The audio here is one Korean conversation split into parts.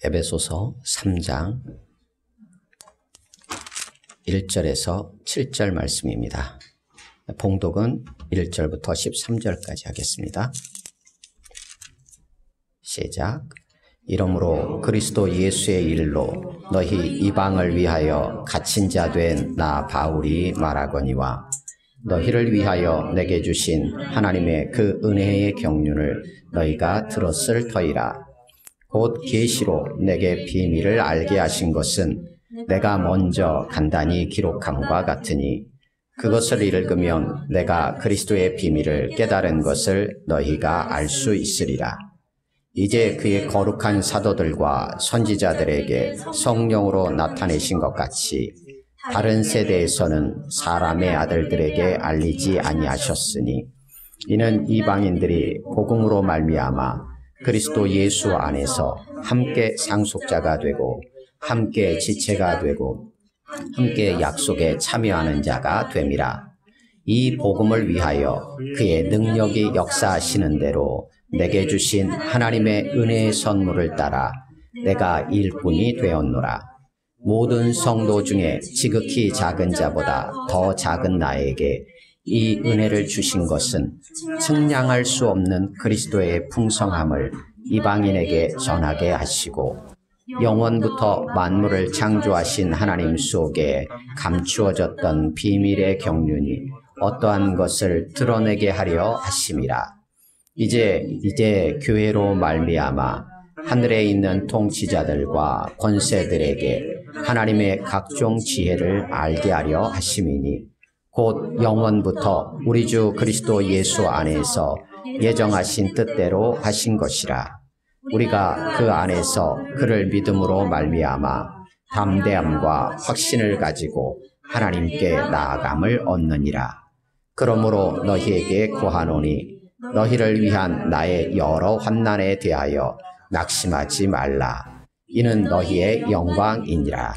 에베소서 3장 1절에서 7절 말씀입니다. 봉독은 1절부터 13절까지 하겠습니다. 시작. 이러므로 그리스도 예수의 일로 너희 이방을 위하여 갇힌 자 된 나 바울이 말하거니와 너희를 위하여 내게 주신 하나님의 그 은혜의 경륜을 너희가 들었을 터이라. 곧 계시로 내게 비밀을 알게 하신 것은 내가 먼저 간단히 기록함과 같으니 그것을 읽으면 내가 그리스도의 비밀을 깨달은 것을 너희가 알 수 있으리라. 이제 그의 거룩한 사도들과 선지자들에게 성령으로 나타내신 것 같이 다른 세대에서는 사람의 아들들에게 알리지 아니하셨으니 이는 이방인들이 복음으로 말미암아 그리스도 예수 안에서 함께 상속자가 되고 함께 지체가 되고 함께 약속에 참여하는 자가 됨이라. 이 복음을 위하여 그의 능력이 역사하시는 대로 내게 주신 하나님의 은혜의 선물을 따라 내가 일꾼이 되었노라. 모든 성도 중에 지극히 작은 자보다 더 작은 나에게 이 은혜를 주신 것은 측량할 수 없는 그리스도의 풍성함을 이방인에게 전하게 하시고 영원부터 만물을 창조하신 하나님 속에 감추어졌던 비밀의 경륜이 어떠한 것을 드러내게 하려 하심이라. 이제 교회로 말미암아 하늘에 있는 통치자들과 권세들에게 하나님의 각종 지혜를 알게 하려 하심이니 곧 영원부터 우리 주 그리스도 예수 안에서 예정하신 뜻대로 하신 것이라. 우리가 그 안에서 그를 믿음으로 말미암아 담대함과 확신을 가지고 하나님께 나아감을 얻느니라. 그러므로 너희에게 구하노니 너희를 위한 나의 여러 환난에 대하여 낙심하지 말라. 이는 너희의 영광이니라.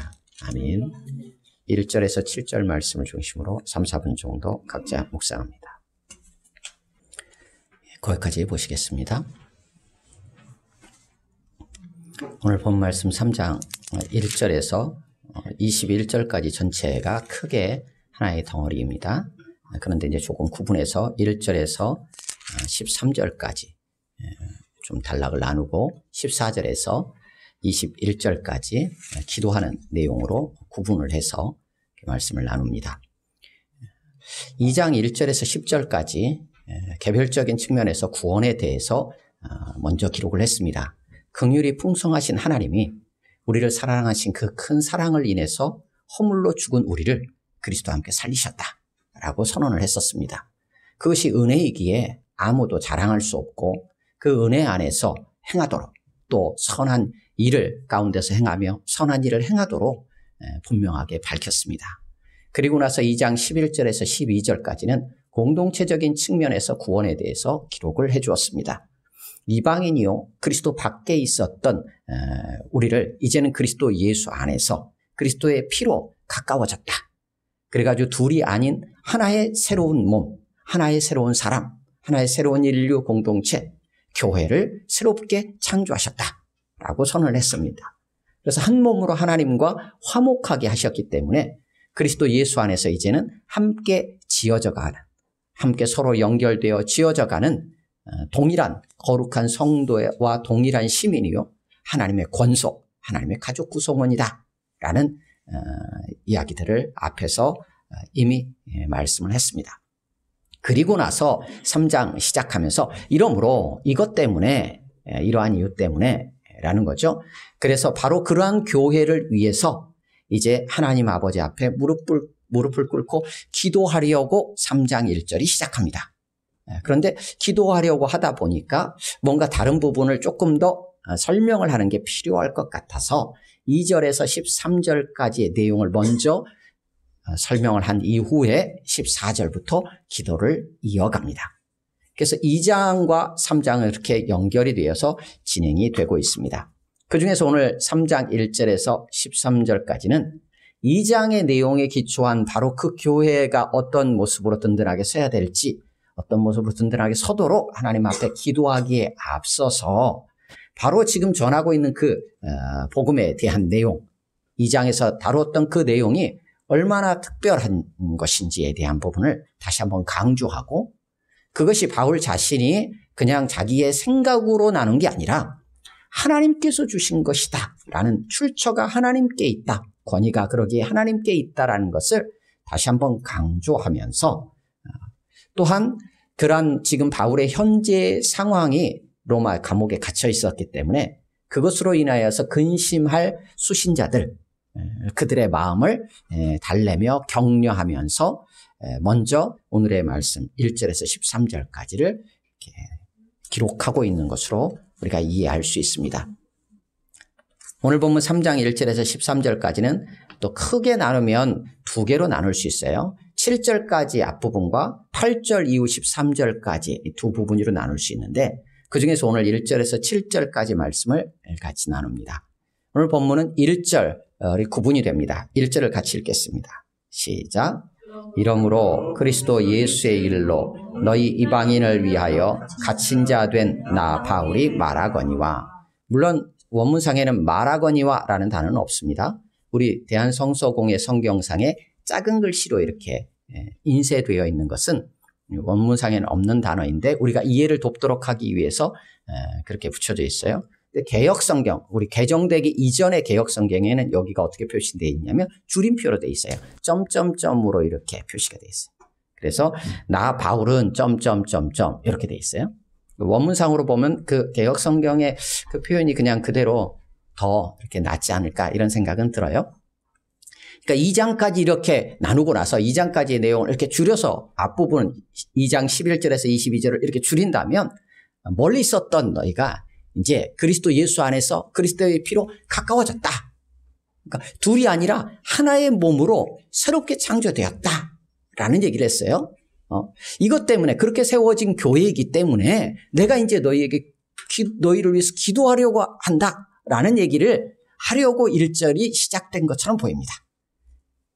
아멘. 1절에서 7절 말씀을 중심으로 3, 4분 정도 각자 묵상합니다. 거기까지 보시겠습니다. 오늘 본 말씀 3장 1절에서 21절까지 전체가 크게 하나의 덩어리입니다. 그런데 이제 조금 구분해서 1절에서 13절까지 좀 단락을 나누고 14절에서 21절까지 기도하는 내용으로 구분을 해서 말씀을 나눕니다. 2장 1절에서 10절까지 개별적인 측면에서 구원에 대해서 먼저 기록을 했습니다. 긍휼이 풍성하신 하나님이 우리를 사랑하신 그 큰 사랑을 인해서 허물로 죽은 우리를 그리스도와 함께 살리셨다라고 선언을 했었습니다. 그것이 은혜이기에 아무도 자랑할 수 없고 그 은혜 안에서 행하도록 또 선한 일을 가운데서 행하며 선한 일을 행하도록 분명하게 밝혔습니다. 그리고 나서 2장 11절에서 12절까지는 공동체적인 측면에서 구원에 대해서 기록을 해 주었습니다. 이방인이요 그리스도 밖에 있었던 우리를 이제는 그리스도 예수 안에서 그리스도의 피로 가까워졌다. 그래가지고 둘이 아닌 하나의 새로운 몸, 하나의 새로운 사람, 하나의 새로운 인류 공동체, 교회를 새롭게 창조하셨다라고 선언을 했습니다. 그래서 한 몸으로 하나님과 화목하게 하셨기 때문에 그리스도 예수 안에서 이제는 함께 지어져가는, 함께 서로 연결되어 지어져가는 동일한 거룩한 성도와 동일한 시민이요 하나님의 권속, 하나님의 가족 구성원이다 라는 이야기들을 앞에서 이미 말씀을 했습니다. 그리고 나서 3장 시작하면서 이러므로 이것 때문에 이러한 이유 때문에 라는 거죠. 그래서 바로 그러한 교회를 위해서 이제 하나님 아버지 앞에 무릎을 꿇고 기도하려고 3장 1절이 시작합니다. 그런데 기도하려고 하다 보니까 뭔가 다른 부분을 조금 더 설명을 하는 게 필요할 것 같아서 2절에서 13절까지의 내용을 먼저 설명을 한 이후에 14절부터 기도를 이어갑니다. 그래서 2장과 3장은 이렇게 연결이 되어서 진행이 되고 있습니다. 그중에서 오늘 3장 1절에서 13절까지는 2장의 내용에 기초한 바로 그 교회가 어떤 모습으로 든든하게 서야 될지 어떤 모습으로 든든하게 서도록 하나님 앞에 기도하기에 앞서서 바로 지금 전하고 있는 그 복음에 대한 내용, 2장에서 다루었던 그 내용이 얼마나 특별한 것인지에 대한 부분을 다시 한번 강조하고, 그것이 바울 자신이 그냥 자기의 생각으로 나눈 게 아니라 하나님께서 주신 것이다 라는, 출처가 하나님께 있다, 권위가 그러기에 하나님께 있다라는 것을 다시 한번 강조하면서, 또한 그러한 지금 바울의 현재 상황이 로마 감옥에 갇혀 있었기 때문에 그것으로 인하여서 근심할 수신자들, 그들의 마음을 달래며 격려하면서 먼저 오늘의 말씀 1절에서 13절까지를 이렇게 기록하고 있는 것으로 우리가 이해할 수 있습니다. 오늘 본문 3장 1절에서 13절까지는 또 크게 나누면 두 개로 나눌 수 있어요. 7절까지 앞부분과 8절 이후 13절까지 두 부분으로 나눌 수 있는데, 그중에서 오늘 1절에서 7절까지 말씀을 같이 나눕니다. 오늘 본문은 1절이 구분이 됩니다. 1절을 같이 읽겠습니다. 시작. 이러므로 그리스도 예수의 일로 너희 이방인을 위하여 갇힌 자 된 나 바울이 말하거니와, 물론 원문상에는 말하거니와 라는 단어는 없습니다. 우리 대한성서공회 성경상에 작은 글씨로 이렇게 인쇄되어 있는 것은 원문상에는 없는 단어인데 우리가 이해를 돕도록 하기 위해서 그렇게 붙여져 있어요. 개역성경, 우리 개정되기 이전의 개역성경에는 여기가 어떻게 표시되어 있냐면 줄임표로 되어 있어요. 점점점으로 이렇게 표시가 되어 있어요. 그래서 나 바울은 점점점점 이렇게 되어 있어요. 원문상으로 보면 그 개역성경의 그 표현이 그냥 그대로 더 이렇게 낫지 않을까 이런 생각은 들어요. 그러니까 2장까지 이렇게 나누고 나서 2장까지의 내용을 이렇게 줄여서 앞부분 2장 11절에서 22절을 이렇게 줄인다면 멀리 있었던 너희가 이제 그리스도 예수 안에서 그리스도의 피로 가까워졌다. 그러니까 둘이 아니라 하나의 몸으로 새롭게 창조되었다라는 얘기를 했어요. 이것 때문에 그렇게 세워진 교회이기 때문에 내가 이제 너희를 위해서 기도하려고 한다라는 얘기를 하려고 1절이 시작된 것처럼 보입니다.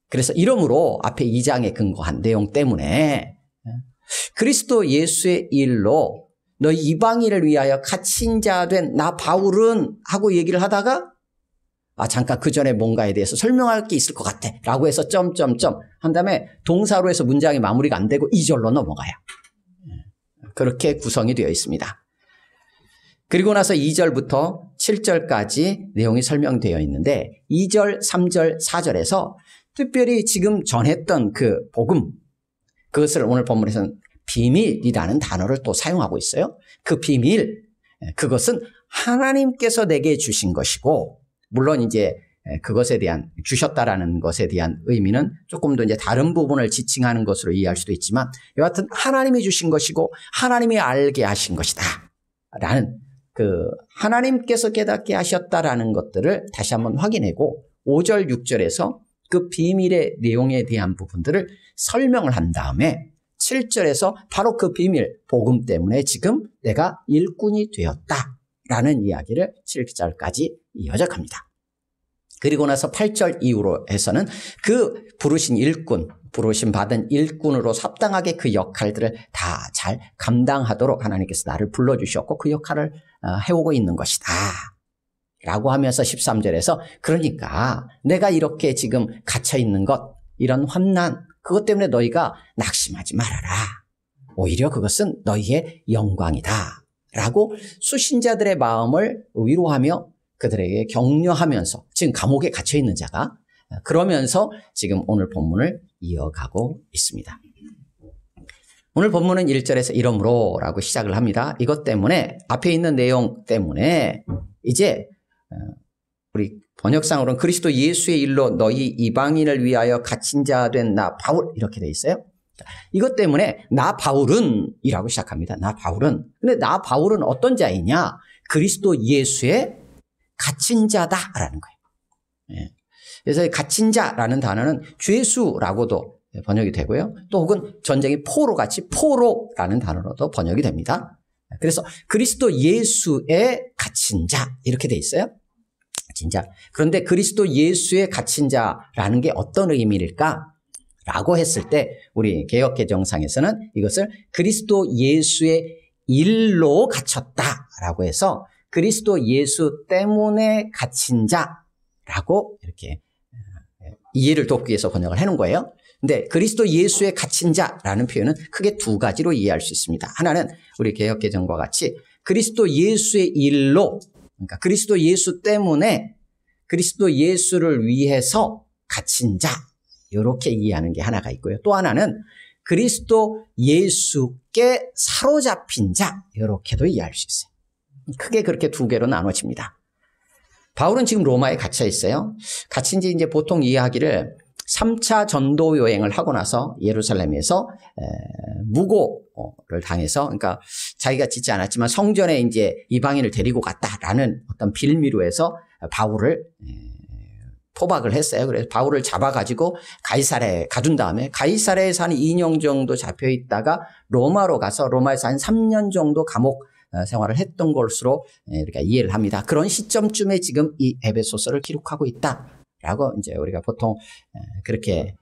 그래서 이러므로 앞에 2장에 근거한 내용 때문에 그리스도 예수의 일로 너희 이방인을 위하여 갇힌 자 된 나 바울은 하고 얘기를 하다가 잠깐 그 전에 뭔가에 대해서 설명할 게 있을 것 같아 라고 해서 점점점 한 다음에 동사로 해서 문장이 마무리가 안 되고 2절로 넘어가요. 그렇게 구성이 되어 있습니다. 그리고 나서 2절부터 7절까지 내용이 설명되어 있는데 2절, 3절, 4절에서 특별히 지금 전했던 그 복음, 그것을 오늘 본문에서는 비밀이라는 단어를 또 사용하고 있어요. 그 비밀, 그것은 하나님께서 내게 주신 것이고, 물론 이제 그것에 대한, 주셨다라는 것에 대한 의미는 조금 더 이제 다른 부분을 지칭하는 것으로 이해할 수도 있지만, 여하튼 하나님이 주신 것이고 하나님이 알게 하신 것이다 라는, 그 하나님께서 깨닫게 하셨다라는 것들을 다시 한번 확인하고 5절, 6절에서 그 비밀의 내용에 대한 부분들을 설명을 한 다음에 7절에서 바로 그 비밀, 복음 때문에 지금 내가 일꾼이 되었다라는 이야기를 7절까지 이어져 갑니다. 그리고 나서 8절 이후로 해서는 그 부르신 일꾼, 부르심 받은 일꾼으로 합당하게 그 역할들을 다 잘 감당하도록 하나님께서 나를 불러주셨고 그 역할을 해오고 있는 것이다 라고 하면서 13절에서 그러니까 내가 이렇게 지금 갇혀있는 것, 이런 환난, 그것 때문에 너희가 낙심하지 말아라. 오히려 그것은 너희의 영광이다 라고 수신자들의 마음을 위로하며 그들에게 격려하면서, 지금 감옥에 갇혀있는 자가 그러면서 지금 오늘 본문을 이어가고 있습니다. 오늘 본문은 1절에서 이러므로 라고 시작을 합니다. 이것 때문에, 앞에 있는 내용 때문에 이제 우리 번역상으로는 그리스도 예수의 일로 너희 이방인을 위하여 갇힌 자 된 나 바울 이렇게 돼 있어요. 이것 때문에 나 바울은 이라고 시작합니다. 나 바울은. 근데 나 바울은 어떤 자이냐? 그리스도 예수의 갇힌 자다라는 거예요. 그래서 갇힌 자라는 단어는 죄수라고도 번역이 되고요. 또 혹은 전쟁의 포로 같이 포로라는 단어로도 번역이 됩니다. 그래서 그리스도 예수의 갇힌 자 이렇게 돼 있어요. 갇힌 자. 그런데 그리스도 예수의 갇힌 자라는 게 어떤 의미일까? 라고 했을 때 우리 개역개정상에서는 이것을 그리스도 예수의 일로 갇혔다라고 해서 그리스도 예수 때문에 갇힌 자라고 이렇게 이해를 돕기 위해서 번역을 해놓은 거예요. 근데 그리스도 예수에 갇힌 자라는 표현은 크게 두 가지로 이해할 수 있습니다. 하나는 우리 개역개정과 같이 그리스도 예수의 일로, 그러니까 그리스도 예수 때문에 그리스도 예수를 위해서 갇힌 자, 이렇게 이해하는 게 하나가 있고요. 또 하나는 그리스도 예수께 사로잡힌 자, 이렇게도 이해할 수 있어요. 크게 그렇게 두 개로 나눠집니다. 바울은 지금 로마에 갇혀 있어요. 갇힌 지 이제 보통 이해하기를 3차 전도 여행을 하고 나서 예루살렘에서 무고를 당해서, 그러니까 자기가 짓지 않았지만 성전에 이제 이방인을 데리고 갔다라는 어떤 빌미로 해서 바울을 포박을 했어요. 그래서 바울을 잡아가지고 가이사랴에 가둔 다음에 가이사랴에서 한 2년 정도 잡혀 있다가 로마로 가서 로마에서 한 3년 정도 감옥 생활을 했던 것으로 우리가 이해를 합니다. 그런 시점쯤에 지금 이 에베소서를 기록하고 있다라고 이제 우리가 보통 그렇게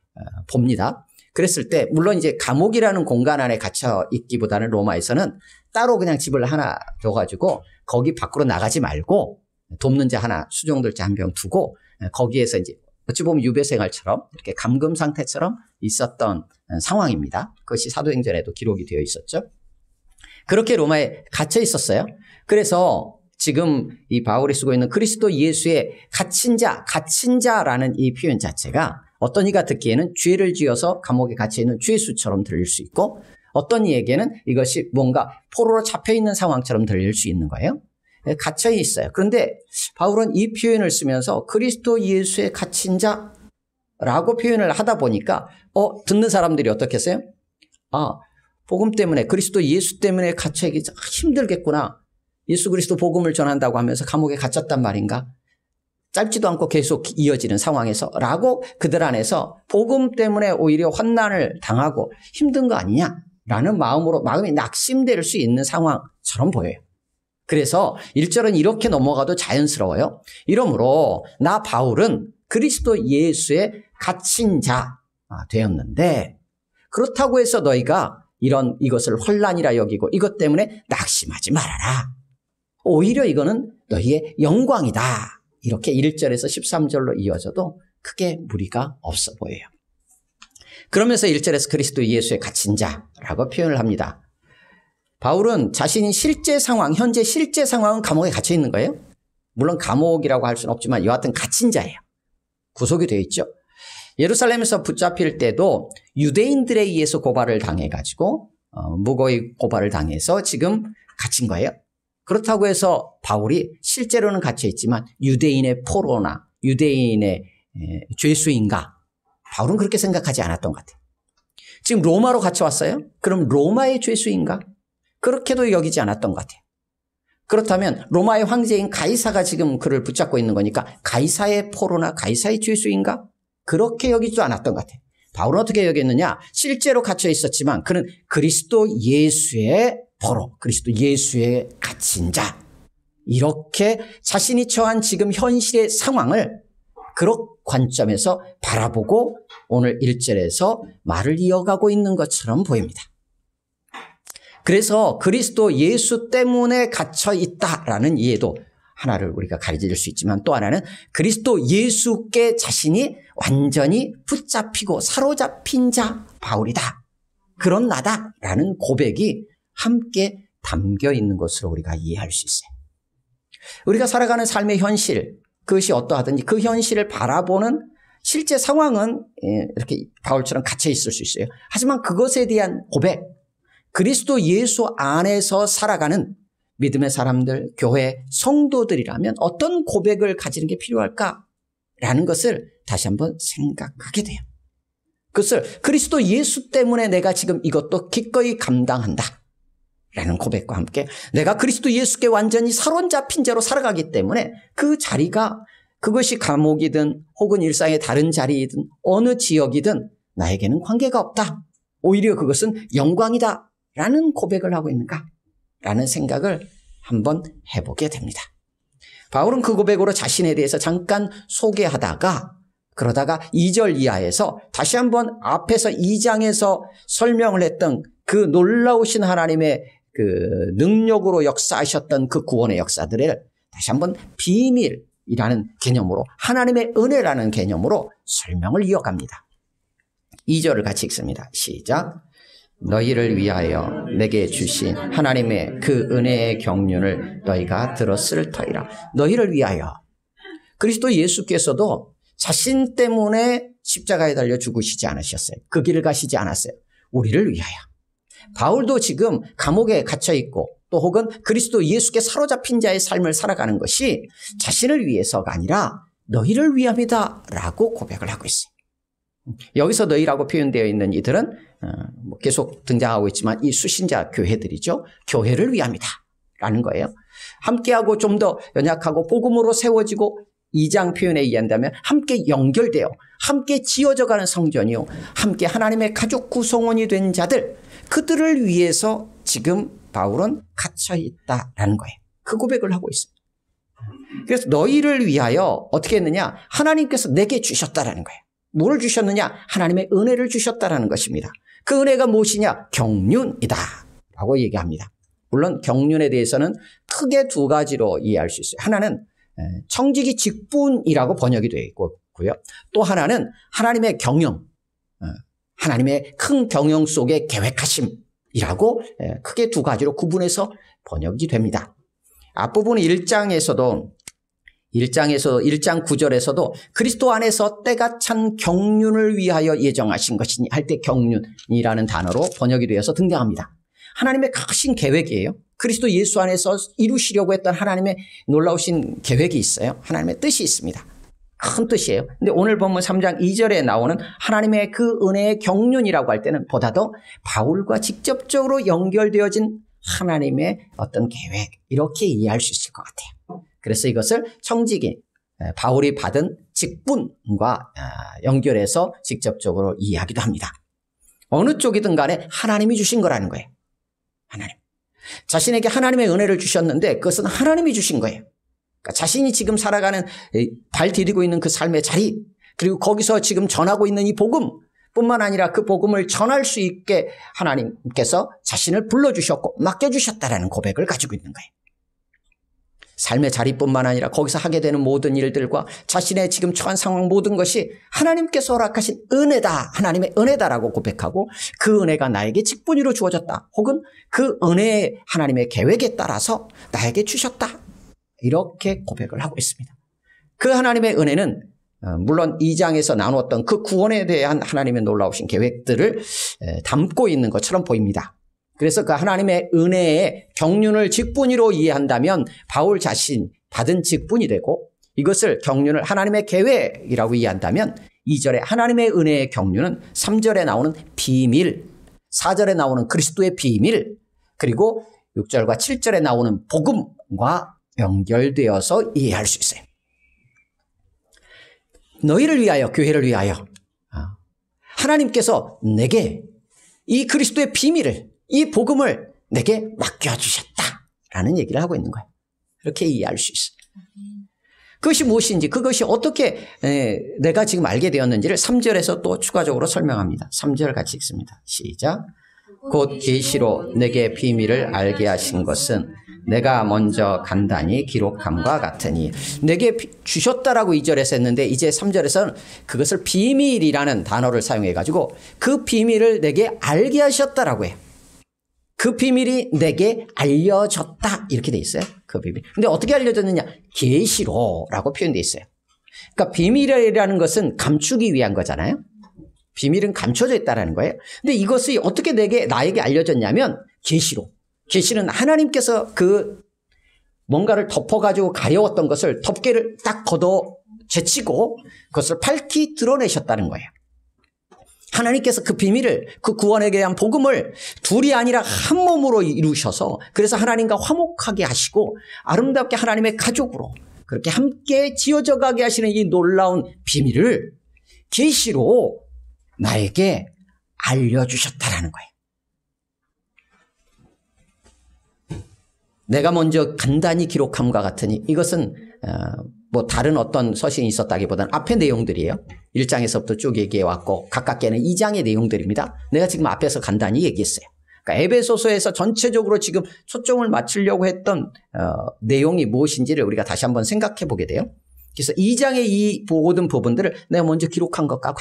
봅니다. 그랬을 때 물론 이제 감옥이라는 공간 안에 갇혀 있기보다는 로마에서는 따로 그냥 집을 하나 둬가지고 거기 밖으로 나가지 말고 돕는 자 하나, 수종들자 한 명 두고 거기에서 이제 어찌 보면 유배 생활처럼 이렇게 감금 상태처럼 있었던 상황입니다. 그것이 사도행전에도 기록이 되어 있었죠. 그렇게 로마에 갇혀 있었어요. 그래서 지금 이 바울이 쓰고 있는 그리스도 예수의 갇힌 자라는 이 표현 자체가 어떤 이가 듣기에는 죄를 지어서 감옥에 갇혀 있는 죄수처럼 들릴 수 있고, 어떤 이에게는 이것이 뭔가 포로로 잡혀 있는 상황처럼 들릴 수 있는 거예요. 갇혀 있어요. 그런데 바울은 이 표현을 쓰면서 그리스도 예수의 갇힌 자라고 표현을 하다 보니까 듣는 사람들이 어떻게 했어요? 복음 때문에, 그리스도 예수 때문에 갇혀 있기 힘들겠구나. 예수 그리스도 복음을 전한다고 하면서 감옥에 갇혔단 말인가? 짧지도 않고 계속 이어지는 상황에서 라고 그들 안에서 복음 때문에 오히려 환난을 당하고 힘든 거 아니냐라는 마음이 낙심될 수 있는 상황처럼 보여요. 그래서 1절은 이렇게 넘어가도 자연스러워요. 이러므로 나 바울은 그리스도 예수에 갇힌 자 되었는데, 그렇다고 해서 너희가 이것을 혼란이라 여기고 이것 때문에 낙심하지 말아라. 오히려 이거는 너희의 영광이다. 이렇게 1절에서 13절로 이어져도 크게 무리가 없어 보여요. 그러면서 1절에서 그리스도 예수에 갇힌 자라고 표현을 합니다. 바울은 자신이 현재 실제 상황은 감옥에 갇혀 있는 거예요. 물론 감옥이라고 할 수는 없지만 여하튼 갇힌 자예요. 구속이 되어 있죠. 예루살렘에서 붙잡힐 때도 유대인들에 의해서 고발을 당해가지고 무고의 고발을 당해서 지금 갇힌 거예요. 그렇다고 해서 바울이 실제로는 갇혀 있지만 유대인의 포로나 유대인의 죄수인가? 바울은 그렇게 생각하지 않았던 것 같아요. 지금 로마로 갇혀왔어요? 그럼 로마의 죄수인가? 그렇게도 여기지 않았던 것 같아요. 그렇다면 로마의 황제인 가이사가 지금 그를 붙잡고 있는 거니까 가이사의 포로나 가이사의 죄수인가? 그렇게 여기지도 않았던 것 같아요. 바울은 어떻게 여겼느냐? 실제로 갇혀 있었지만 그는 그리스도 예수의 포로, 그리스도 예수의 갇힌 자, 이렇게 자신이 처한 지금 현실의 상황을 그런 관점에서 바라보고 오늘 1절에서 말을 이어가고 있는 것처럼 보입니다. 그래서 그리스도 예수 때문에 갇혀 있다라는 이해도 하나를 우리가 가르칠 수 있지만, 또 하나는 그리스도 예수께 자신이 완전히 붙잡히고 사로잡힌 자 바울이다. 그런 나다라는 고백이 함께 담겨 있는 것으로 우리가 이해할 수 있어요. 우리가 살아가는 삶의 현실, 그것이 어떠하든지 그 현실을 바라보는 실제 상황은 이렇게 바울처럼 갇혀 있을 수 있어요. 하지만 그것에 대한 고백, 그리스도 예수 안에서 살아가는 믿음의 사람들, 교회 성도들이라면 어떤 고백을 가지는 게 필요할까라는 것을 다시 한번 생각하게 돼요. 그것을 그리스도 예수 때문에 내가 지금 이것도 기꺼이 감당한다 라는 고백과 함께 내가 그리스도 예수께 완전히 사로잡힌 자로 살아가기 때문에 그 자리가, 그것이 감옥이든 혹은 일상의 다른 자리이든 어느 지역이든 나에게는 관계가 없다. 오히려 그것은 영광이다 라는 고백을 하고 있는가 라는 생각을 한번 해보게 됩니다. 바울은 그 고백으로 자신에 대해서 잠깐 소개하다가 그러다가 2절 이하에서 다시 한번 앞에서 2장에서 설명을 했던 그 놀라우신 하나님의 그 능력으로 역사하셨던 그 구원의 역사들을 다시 한번 비밀이라는 개념으로, 하나님의 은혜라는 개념으로 설명을 이어갑니다. 2절을 같이 읽습니다. 시작. 너희를 위하여 내게 주신 하나님의 그 은혜의 경륜을 너희가 들었을 터이라. 너희를 위하여. 그리스도 예수께서도 자신 때문에 십자가에 달려 죽으시지 않으셨어요. 그 길을 가시지 않았어요. 우리를 위하여. 바울도 지금 감옥에 갇혀 있고 또 혹은 그리스도 예수께 사로잡힌 자의 삶을 살아가는 것이 자신을 위해서가 아니라 너희를 위함이다 라고 고백을 하고 있어요. 여기서 너희라고 표현되어 있는 이들은 계속 등장하고 있지만 이 수신자 교회들이죠. 교회를 위함이다 라는 거예요. 함께하고 좀 더 연약하고 복음으로 세워지고 2장 표현에 의한다면 함께 연결되어 함께 지어져가는 성전이요, 함께 하나님의 가족 구성원이 된 자들, 그들을 위해서 지금 바울은 갇혀있다라는 거예요. 그 고백을 하고 있어요. 그래서 너희를 위하여 어떻게 했느냐? 하나님께서 내게 주셨다라는 거예요. 뭐를 주셨느냐? 하나님의 은혜를 주셨다라는 것입니다. 그 은혜가 무엇이냐? 경륜이다 라고 얘기합니다. 물론 경륜에 대해서는 크게 두 가지로 이해할 수 있어요. 하나는 청지기 직분이라고 번역이 되어 있고요. 또 하나는 하나님의 경영, 하나님의 큰 경영 속의 계획하심이라고 크게 두 가지로 구분해서 번역이 됩니다. 앞부분 1장 9절에서도 그리스도 안에서 때가 찬 경륜을 위하여 예정하신 것이니 할 때 경륜이라는 단어로 번역이 되어서 등장합니다. 하나님의 크신 계획이에요. 그리스도 예수 안에서 이루시려고 했던 하나님의 놀라우신 계획이 있어요. 하나님의 뜻이 있습니다. 큰 뜻이에요. 근데 오늘 본문 3장 2절에 나오는 하나님의 그 은혜의 경륜이라고 할 때는 보다 더 바울과 직접적으로 연결되어진 하나님의 어떤 계획, 이렇게 이해할 수 있을 것 같아요. 그래서 이것을 청지기, 바울이 받은 직분과 연결해서 직접적으로 이해하기도 합니다. 어느 쪽이든 간에 하나님이 주신 거라는 거예요. 하나님. 자신에게 하나님의 은혜를 주셨는데 그것은 하나님이 주신 거예요. 그러니까 자신이 지금 살아가는, 발 디디고 있는 그 삶의 자리, 그리고 거기서 지금 전하고 있는 이 복음 뿐만 아니라 그 복음을 전할 수 있게 하나님께서 자신을 불러주셨고 맡겨주셨다라는 고백을 가지고 있는 거예요. 삶의 자리뿐만 아니라 거기서 하게 되는 모든 일들과 자신의 지금 처한 상황 모든 것이 하나님께서 허락하신 은혜다, 하나님의 은혜다라고 고백하고 그 은혜가 나에게 직분으로 주어졌다, 혹은 그 은혜의 하나님의 계획에 따라서 나에게 주셨다, 이렇게 고백을 하고 있습니다. 그 하나님의 은혜는 물론 2장에서 나누었던 그 구원에 대한 하나님의 놀라우신 계획들을 담고 있는 것처럼 보입니다. 그래서 그 하나님의 은혜의 경륜을 직분으로 이해한다면 바울 자신 받은 직분이 되고, 이것을 경륜을 하나님의 계획이라고 이해한다면 2절에 하나님의 은혜의 경륜은 3절에 나오는 비밀, 4절에 나오는 그리스도의 비밀, 그리고 6절과 7절에 나오는 복음과 연결되어서 이해할 수 있어요. 너희를 위하여, 교회를 위하여 하나님께서 내게 이 그리스도의 비밀을, 이 복음을 내게 맡겨주셨다라는 얘기를 하고 있는 거예요. 그렇게 이해할 수 있어요. 그것이 무엇인지, 그것이 어떻게 내가 지금 알게 되었는지를 3절에서 또 추가적으로 설명합니다. 3절 같이 읽습니다. 시작. 곧 계시로 내게 비밀을 알게 하신 것은 내가 먼저 간단히 기록함과 같으니, 내게 주셨다라고 2절에서 했는데 이제 3절에서는 그것을 비밀이라는 단어를 사용해가지고 그 비밀을 내게 알게 하셨다라고 해요. 그 비밀이 내게 알려졌다, 이렇게 돼 있어요. 그 비밀. 근데 어떻게 알려졌느냐? 계시로라고 표현돼 있어요. 그러니까 비밀이라는 것은 감추기 위한 거잖아요. 비밀은 감춰져 있다라는 거예요. 근데 이것이 어떻게 나에게 알려졌냐면 계시로. 계시는 하나님께서 그 뭔가를 덮어가지고 가려웠던 것을 덮개를 딱 걷어 제치고 그것을 밝히 드러내셨다는 거예요. 하나님께서 그 비밀을, 그 구원에 대한 복음을 둘이 아니라 한 몸으로 이루셔서, 그래서 하나님과 화목하게 하시고 아름답게 하나님의 가족으로 그렇게 함께 지어져 가게 하시는 이 놀라운 비밀을 계시로 나에게 알려주셨다라는 거예요. 내가 먼저 간단히 기록함과 같으니, 이것은 뭐 다른 어떤 서신이 있었다기보다는 앞의 내용들이에요. 1장에서부터 쭉 얘기해 왔고 가깝게는 2장의 내용들입니다. 내가 지금 앞에서 간단히 얘기했어요. 그러니까 에베소서에서 전체적으로 지금 초점을 맞추려고 했던 내용이 무엇인지를 우리가 다시 한번 생각해 보게 돼요. 그래서 2장의 이 모든 부분들을 내가 먼저 기록한 것과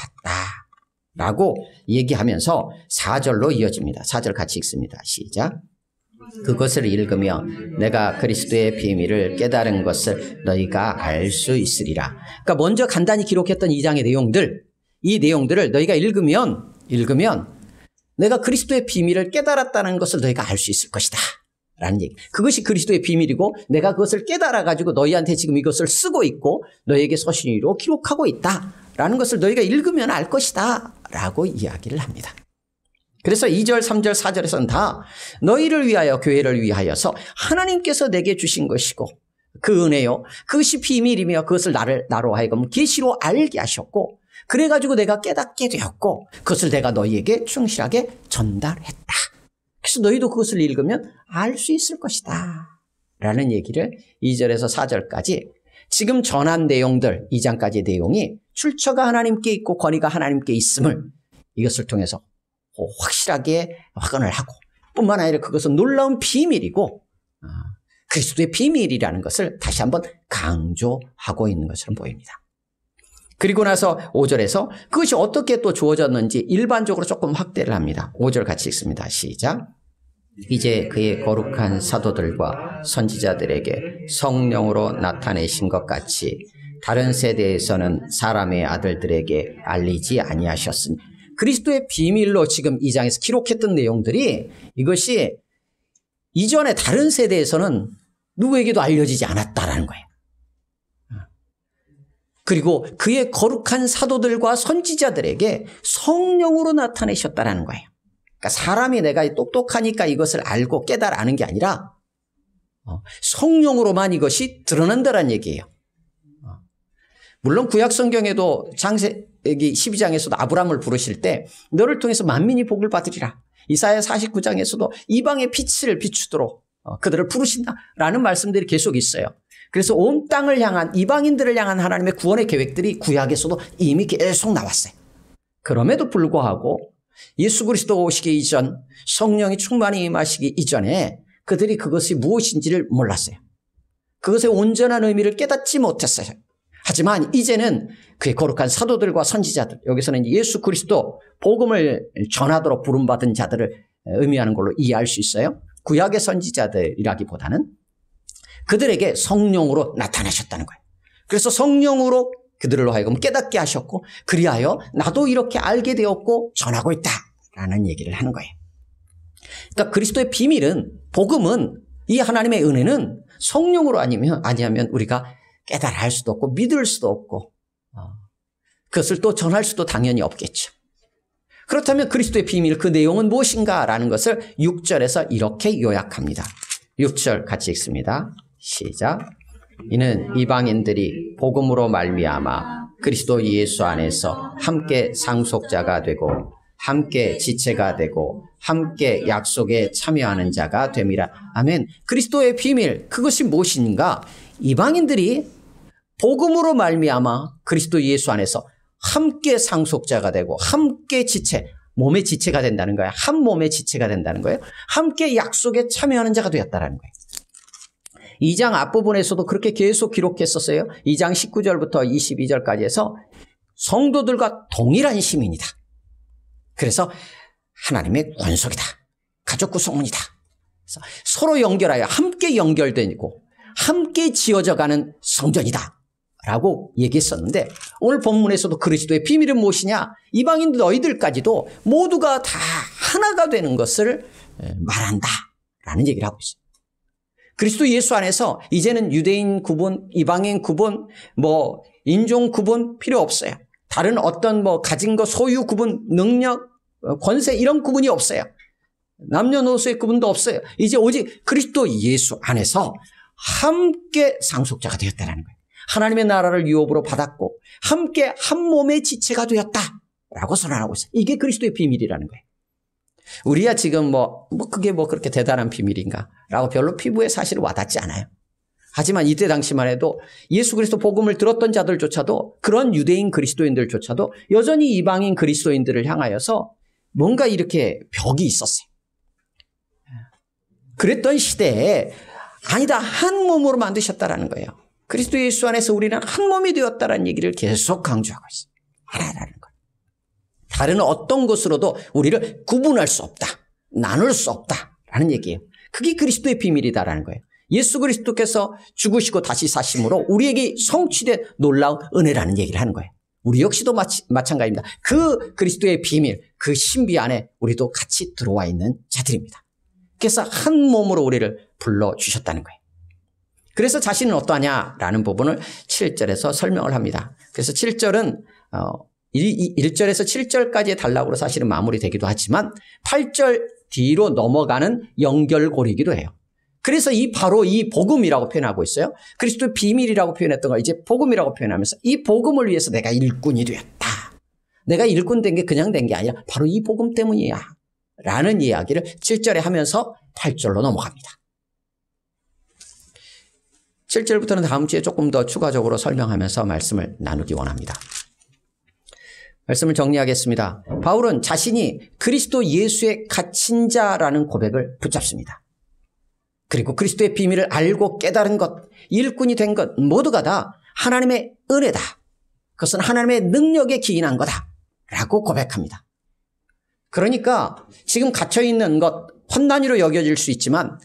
같다라고 얘기하면서 4절로 이어집니다. 4절 같이 읽습니다. 시작. 그것을 읽으며 내가 그리스도의 비밀을 깨달은 것을 너희가 알 수 있으리라. 그러니까 먼저 간단히 기록했던 2장의 내용들, 이 내용들을 너희가 읽으면 내가 그리스도의 비밀을 깨달았다는 것을 너희가 알 수 있을 것이다 라는 얘기. 그것이 그리스도의 비밀이고 내가 그것을 깨달아가지고 너희한테 지금 이것을 쓰고 있고 너희에게 서신으로 기록하고 있다라는 것을 너희가 읽으면 알 것이다 라고 이야기를 합니다. 그래서 2절, 3절, 4절에서는 다 너희를 위하여 교회를 위하여서 하나님께서 내게 주신 것이고 그 은혜요. 그것이 비밀이며 그것을 나로 하여금 계시로 알게 하셨고 그래가지고 내가 깨닫게 되었고 그것을 내가 너희에게 충실하게 전달했다. 그래서 너희도 그것을 읽으면 알 수 있을 것이다 라는 얘기를 2절에서 4절까지 지금 전한 내용들 2장까지의 내용이 출처가 하나님께 있고 권위가 하나님께 있음을 이것을 통해서 확실하게 확언을 하고 뿐만 아니라 그것은 놀라운 비밀이고 그리스도의 비밀이라는 것을 다시 한번 강조하고 있는 것처럼 보입니다. 그리고 나서 5절에서 그것이 어떻게 또 주어졌는지 일반적으로 조금 확대를 합니다. 5절 같이 읽습니다. 시작. 이제 그의 거룩한 사도들과 선지자들에게 성령으로 나타내신 것 같이 다른 세대에서는 사람의 아들들에게 알리지 아니하셨으니 그리스도의 비밀로 지금 2장에서 기록했던 내용들이 이것이 이전에 다른 세대에서는 누구에게도 알려지지 않았다라는 거예요. 그리고 그의 거룩한 사도들과 선지자들에게 성령으로 나타내셨다라는 거예요. 그러니까 사람이 내가 똑똑하니까 이것을 알고 깨달아는 게 아니라 성령으로만 이것이 드러난다는 얘기예요. 물론 구약 성경에도 창세기 12장에서도 아브라함을 부르실 때 너를 통해서 만민이 복을 받으리라. 이사야 49장에서도 이방의 빛을 비추도록 그들을 부르신다라는 말씀들이 계속 있어요. 그래서 온 땅을 향한 이방인들을 향한 하나님의 구원의 계획들이 구약에서도 이미 계속 나왔어요. 그럼에도 불구하고 예수 그리스도 오시기 이전 성령이 충만히 임하시기 이전에 그들이 그것이 무엇인지를 몰랐어요. 그것의 온전한 의미를 깨닫지 못했어요. 하지만 이제는 그의 거룩한 사도들과 선지자들, 여기서는 예수 그리스도 복음을 전하도록 부름받은 자들을 의미하는 걸로 이해할 수 있어요. 구약의 선지자들이라기보다는 그들에게 성령으로 나타나셨다는 거예요. 그래서 성령으로 그들로 하여금 깨닫게 하셨고 그리하여 나도 이렇게 알게 되었고 전하고 있다라는 얘기를 하는 거예요. 그러니까 그리스도의 비밀은, 복음은, 이 하나님의 은혜는 성령으로 아니하면 우리가 깨달아 할 수도 없고 믿을 수도 없고 그것을 또 전할 수도 당연히 없겠죠. 그렇다면 그리스도의 비밀, 그 내용은 무엇인가라는 것을 6절에서 이렇게 요약합니다. 6절 같이 읽습니다. 시작. 이는 이방인들이 복음으로 말미암아 그리스도 예수 안에서 함께 상속자가 되고 함께 지체가 되고 함께 약속에 참여하는 자가 됨이라. 아멘. 그리스도의 비밀, 그것이 무엇인가? 이방인들이 복음으로 말미암아 그리스도 예수 안에서 함께 상속자가 되고 함께 지체, 몸의 지체가 된다는 거예요. 한 몸의 지체가 된다는 거예요. 함께 약속에 참여하는 자가 되었다는 거예요. 2장 앞부분에서도 그렇게 계속 기록했었어요. 2장 19절부터 22절까지 해서 성도들과 동일한 시민이다. 그래서 하나님의 권속이다. 가족 구성원이다. 그래서 서로 연결하여 함께 연결되고 함께 지어져가는 성전이다 라고 얘기했었는데 오늘 본문에서도 그리스도의 비밀은 무엇이냐? 이방인 너희들까지도 모두가 다 하나가 되는 것을 말한다 라는 얘기를 하고 있어요. 그리스도 예수 안에서 이제는 유대인 구분, 이방인 구분, 인종 구분 필요 없어요. 다른 어떤 가진 것, 소유 구분, 능력, 권세 이런 구분이 없어요. 남녀노소의 구분도 없어요. 이제 오직 그리스도 예수 안에서 함께 상속자가 되었다는 거예요. 하나님의 나라를 유업으로 받았고 함께 한 몸의 지체가 되었다라고 선언하고 있어요. 이게 그리스도의 비밀이라는 거예요. 우리야 지금 그게 그렇게 대단한 비밀인가? 라고 별로 피부에 사실 와닿지 않아요. 하지만 이때 당시만 해도 예수 그리스도 복음을 들었던 자들조차도 그런 유대인 그리스도인들조차도 여전히 이방인 그리스도인들을 향하여서 뭔가 이렇게 벽이 있었어요. 그랬던 시대에 아니다, 한 몸으로 만드셨다라는 거예요. 그리스도 예수 안에서 우리는 한 몸이 되었다라는 얘기를 계속 강조하고 있어요. 하나라는 거예요. 다른 어떤 것으로도 우리를 구분할 수 없다, 나눌 수 없다라는 얘기예요. 그게 그리스도의 비밀이다라는 거예요. 예수 그리스도께서 죽으시고 다시 사심으로 우리에게 성취된 놀라운 은혜라는 얘기를 하는 거예요. 우리 역시도 마찬가지입니다. 그 그리스도의 비밀, 그 신비 안에 우리도 같이 들어와 있는 자들입니다. 그래서 한 몸으로 우리를 불러주셨다는 거예요. 그래서 자신은 어떠하냐라는 부분을 7절에서 설명을 합니다. 그래서 7절은 1절에서 7절까지의 단락으로 사실은 마무리되기도 하지만 8절 뒤로 넘어가는 연결고리이기도 해요. 그래서 바로 이 복음이라고 표현하고 있어요. 그리스도의 비밀이라고 표현했던 걸 이제 복음이라고 표현하면서 이 복음을 위해서 내가 일꾼이 되었다. 내가 일꾼 된 게 그냥 된 게 아니라 바로 이 복음 때문이야. 라는 이야기를 7절에 하면서 8절로 넘어갑니다. 7절부터는 다음 주에 조금 더 추가적으로 설명하면서 말씀을 나누기 원합니다. 말씀을 정리하겠습니다. 바울은 자신이 그리스도 예수의 갇힌 자라는 고백을 붙잡습니다. 그리고 그리스도의 비밀을 알고 깨달은 것, 일꾼이 된 것 모두가 다 하나님의 은혜다. 그것은 하나님의 능력에 기인한 거다. 라고 고백합니다. 그러니까 지금 갇혀있는 것, 환난으로 여겨질 수 있지만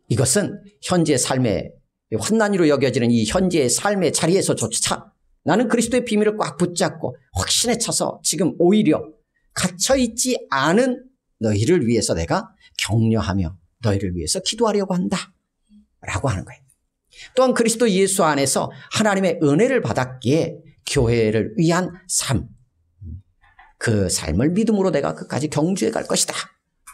이것은 현재 삶의, 환난으로 여겨지는 이 현재의 삶의 자리에서조차 나는 그리스도의 비밀을 꽉 붙잡고 확신에 차서 지금 오히려 갇혀있지 않은 너희를 위해서 내가 격려하며 너희를 위해서 기도하려고 한다 라고 하는 거예요. 또한 그리스도 예수 안에서 하나님의 은혜를 받았기에 교회를 위한 삶, 그 삶을 믿음으로 내가 끝까지 경주해 갈 것이다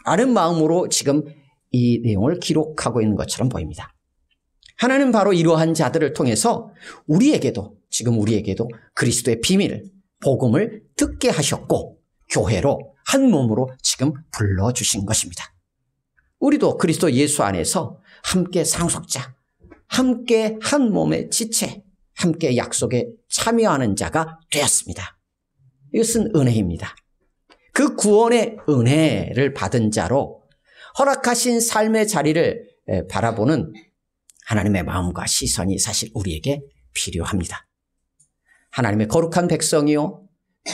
라는 마음으로 지금 이 내용을 기록하고 있는 것처럼 보입니다. 하나님은 바로 이러한 자들을 통해서 지금 우리에게도 그리스도의 비밀, 복음을 듣게 하셨고 교회로 한 몸으로 지금 불러주신 것입니다. 우리도 그리스도 예수 안에서 함께 상속자, 함께 한 몸의 지체, 함께 약속에 참여하는 자가 되었습니다. 이것은 은혜입니다. 그 구원의 은혜를 받은 자로 허락하신 삶의 자리를 바라보는 하나님의 마음과 시선이 사실 우리에게 필요합니다. 하나님의 거룩한 백성이요,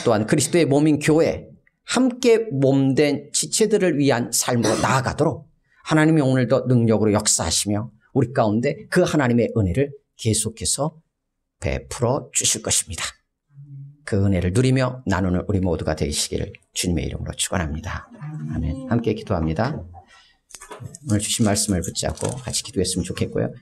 또한 그리스도의 몸인 교회, 함께 몸된 지체들을 위한 삶으로 나아가도록 하나님이 오늘도 능력으로 역사하시며 우리 가운데 그 하나님의 은혜를 계속해서 베풀어 주실 것입니다. 그 은혜를 누리며 나누는 우리 모두가 되시기를 주님의 이름으로 축원합니다. 아멘. 함께 기도합니다. 오늘 주신 말씀을 붙잡고 같이 기도했으면 좋겠고요.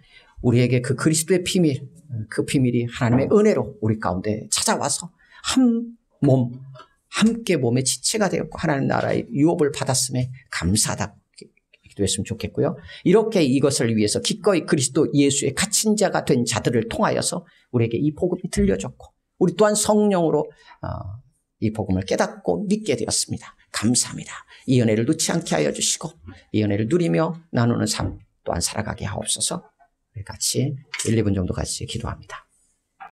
우리에게 그 그리스도의 비밀, 그 비밀이 하나님의 은혜로 우리 가운데 찾아와서 한 몸, 함께 몸의 지체가 되었고 하나님 나라의 유업을 받았음에 감사하다 기도했으면 좋겠고요. 이렇게 이것을 위해서 기꺼이 그리스도 예수의 갇힌 자가 된 자들을 통하여서 우리에게 이 복음이 들려졌고 우리 또한 성령으로 이 복음을 깨닫고 믿게 되었습니다. 감사합니다. 이 은혜를 놓지 않게 하여 주시고 이 은혜를 누리며 나누는 삶 또한 살아가게 하옵소서. 우리 같이 1, 2분 정도 같이 기도합니다.